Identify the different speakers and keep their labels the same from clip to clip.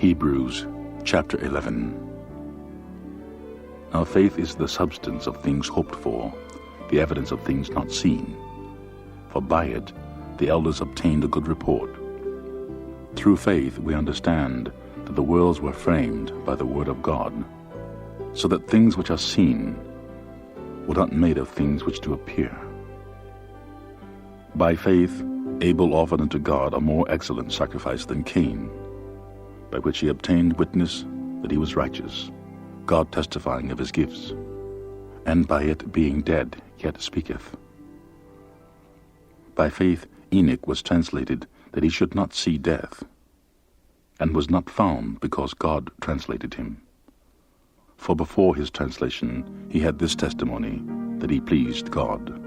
Speaker 1: Hebrews chapter 11. Now faith is the substance of things hoped for, the evidence of things not seen. For by it the elders obtained a good report. Through faith we understand that the worlds were framed by the word of God, so that things which are seen were not made of things which do appear. By faith Abel offered unto God a more excellent sacrifice than Cain, by which he obtained witness that he was righteous, God testifying of his gifts, and by it being dead yet speaketh. By faith Enoch was translated that he should not see death, and was not found because God translated him. For before his translation he had this testimony, that he pleased God.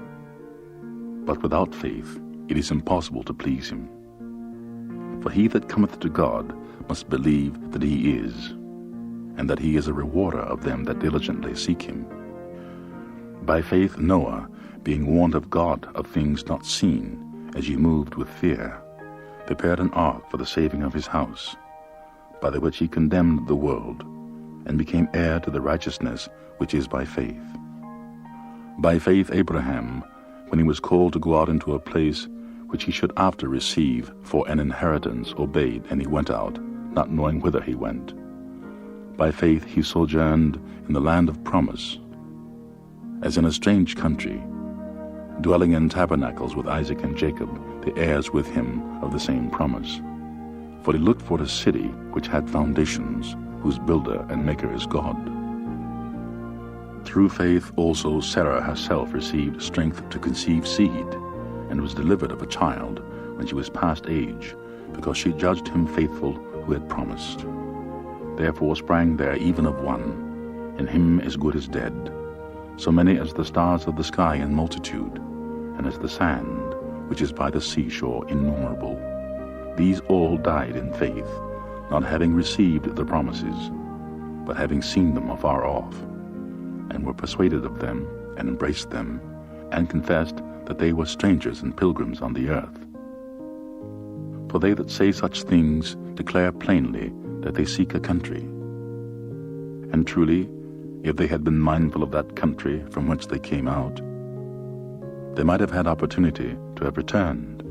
Speaker 1: But without faith it is impossible to please him. For he that cometh to God must believe that he is, and that he is a rewarder of them that diligently seek him. By faith Noah, being warned of God of things not seen, as he moved with fear, prepared an ark for the saving of his house, by the which he condemned the world, and became heir to the righteousness which is by faith. By faith Abraham, when he was called to go out into a place which he should after receive for an inheritance, obeyed, and he went out, not knowing whither he went. By faith he sojourned in the land of promise, as in a strange country, dwelling in tabernacles with Isaac and Jacob, the heirs with him of the same promise. For he looked for a city which had foundations, whose builder and maker is God. Through faith also Sarah herself received strength to conceive seed, and was delivered of a child when she was past age, because she judged him faithful who had promised. Therefore sprang there even of one, and him as good as dead, so many as the stars of the sky in multitude, and as the sand which is by the seashore innumerable. These all died in faith, not having received the promises, but having seen them afar off, and were persuaded of them, and embraced them, and confessed that they were strangers and pilgrims on the earth. For they that say such things declare plainly that they seek a country. And truly, if they had been mindful of that country from whence they came out, they might have had opportunity to have returned.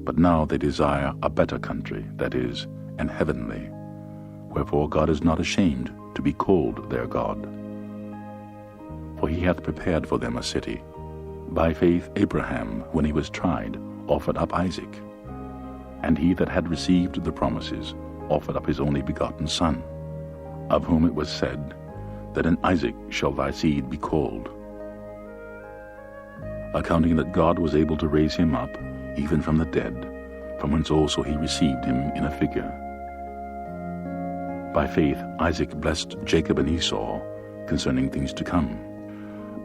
Speaker 1: But now they desire a better country, that is, an heavenly. Wherefore God is not ashamed to be called their God. For he hath prepared for them a city. By faith Abraham, when he was tried, offered up Isaac. And he that had received the promises offered up his only begotten son, of whom it was said, that in Isaac shall thy seed be called. Accounting that God was able to raise him up, even from the dead, from whence also he received him in a figure. By faith Isaac blessed Jacob and Esau concerning things to come.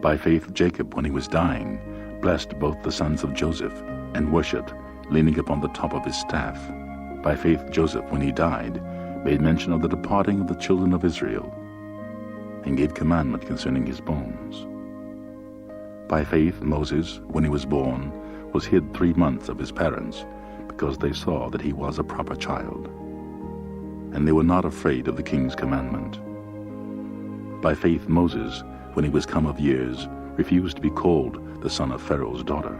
Speaker 1: By faith Jacob, when he was dying, blessed both the sons of Joseph, and worshipped, leaning upon the top of his staff. By faith Joseph, when he died, made mention of the departing of the children of Israel, and gave commandment concerning his bones. By faith Moses, when he was born, was hid 3 months of his parents, because they saw that he was a proper child. And they were not afraid of the king's commandment. By faith Moses, when he was come of years, refused to be called the son of Pharaoh's daughter,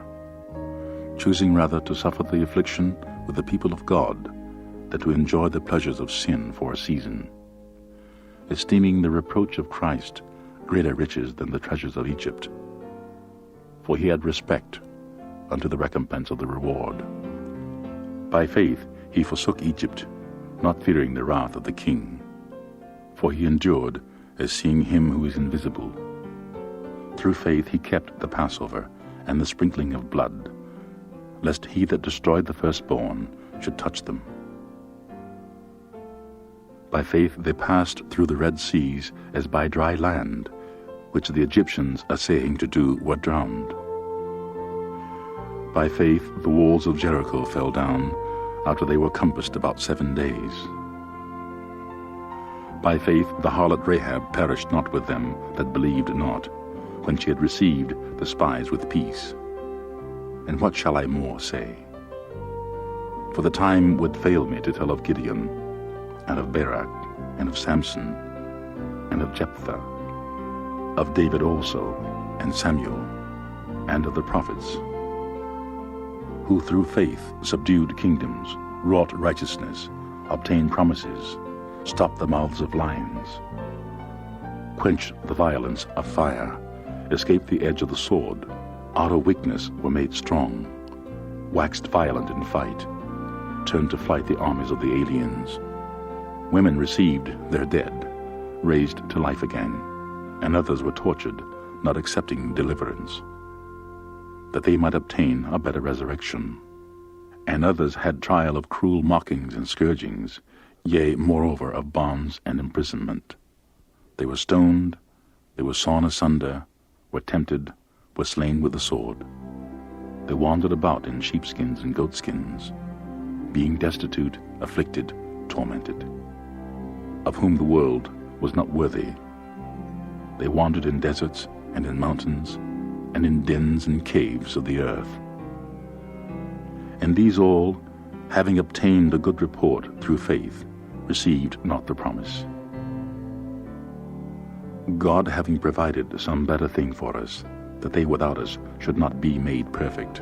Speaker 1: choosing rather to suffer the affliction with the people of God, than to enjoy the pleasures of sin for a season, esteeming the reproach of Christ greater riches than the treasures of Egypt. For he had respect unto the recompense of the reward. By faith he forsook Egypt, not fearing the wrath of the king, for he endured as seeing him who is invisible. Through faith he kept the Passover and the sprinkling of blood, lest he that destroyed the firstborn should touch them. By faith they passed through the Red Seas as by dry land, which the Egyptians assaying to do were drowned. By faith the walls of Jericho fell down, after they were compassed about 7 days. By faith the harlot Rahab perished not with them that believed not, when she had received the spies with peace. And what shall I more say? For the time would fail me to tell of Gideon, and of Barak, and of Samson, and of Jephthah, of David also, and Samuel, and of the prophets, who through faith subdued kingdoms, wrought righteousness, obtained promises, stopped the mouths of lions, quenched the violence of fire, escaped the edge of the sword, out of weakness were made strong, waxed violent in fight, turned to flight the armies of the aliens. Women received their dead, raised to life again, and others were tortured, not accepting deliverance, that they might obtain a better resurrection. And others had trial of cruel mockings and scourgings, yea, moreover, of bonds and imprisonment. They were stoned, they were sawn asunder, were tempted, were slain with the sword. They wandered about in sheepskins and goatskins, being destitute, afflicted, tormented, of whom the world was not worthy. They wandered in deserts and in mountains, and in dens and caves of the earth. And these all, having obtained a good report through faith, received not the promise. God having provided some better thing for us, that they without us should not be made perfect,